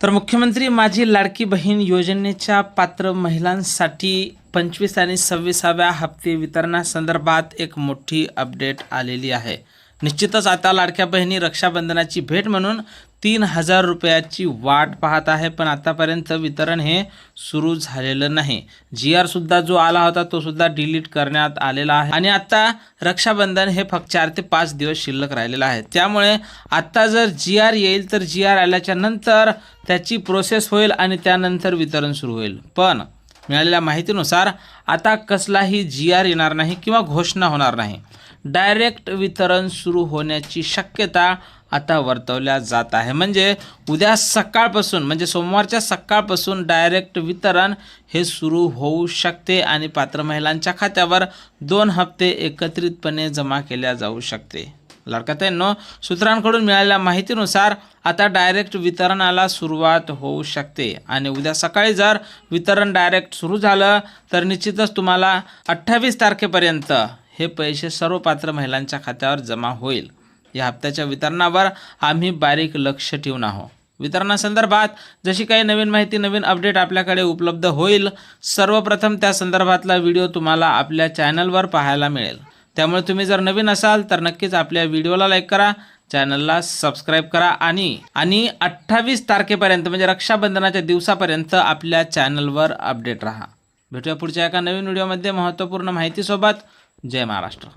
तर मुख्यमंत्री माझी लाडकी बहीण योजनेच्या पात्र महिलांसाठी 25 आणि 26व्या हप्ते वितरणासंदर्भात एक मोठी अपडेट आलेली आहे। निश्चितच आता लाडक्या बहिणी रक्षाबंधनाची भेट म्हणून 3000 रुपयाची वाट पाहत आहे, पण आतापर्यंत वितरण हे सुरू झालेलं नाही। GR सुद्धा जो आला होता तो सुद्धा डिलीट करण्यात आलेला आहे आणि आता रक्षाबंधन हे फक्त 4 ते 5 दिवस शिल्लक राहिलेलं आहे। त्यामुळे आता जर GR येईल तर GR आल्याच्या नंतर त्याची प्रोसेस होईल आणि त्यानंतर वितरण सुरू होईल। पण मिळालेल्या माहितीनुसार आता कसलाही GR येणार नाही किंवा घोषणा होणार नाही। डायरेक्ट वितरण सुरू होण्याची शक्यता आता वर्तवल्या जात आहे। म्हणजे उद्या सकाळपासून म्हणजे सोमवारच्या सकाळपासून डायरेक्ट वितरण हे सुरू होऊ शकते आणि पात्र महिलांच्या खात्यावर 2 हप्ते एकत्रितपणे जमा केल्या जाऊ शकते। लाडक्याताईंनो, सूत्रांकडून मिळालेल्या माहितीनुसार आता डायरेक्ट वितरणाला सुरुवात होऊ शकते आणि उद्या सकाळी जर वितरण डायरेक्ट सुरू झालं तर निश्चितच तुम्हाला 28 तारखेपर्यंत हे पैसे सर्व पात्र महिलांच्या खात्यावर जमा होईल। या हप्त्याच्या वितरणावर आम्ही बारीक लक्ष ठेवून आहोत। वितरणासंदर्भात जशी काही नवीन माहिती, नवीन अपडेट आपल्याकडे उपलब्ध होईल, सर्वप्रथम त्या संदर्भातला व्हिडिओ तुम्हाला आपल्या चॅनलवर पाहायला मिळेल। त्यामुळे तुम्ही जर नवीन असाल तर नक्कीच आपल्या व्हिडिओला लाईक करा, चॅनलला सबस्क्राईब करा आणि 28 तारखेपर्यंत म्हणजे रक्षाबंधनाच्या दिवसापर्यंत आपल्या चॅनलवर अपडेट राहा। भेटूया पुढच्या एका नवीन व्हिडिओमध्ये महत्त्वपूर्ण माहितीसोबत। जय महाराष्ट्र।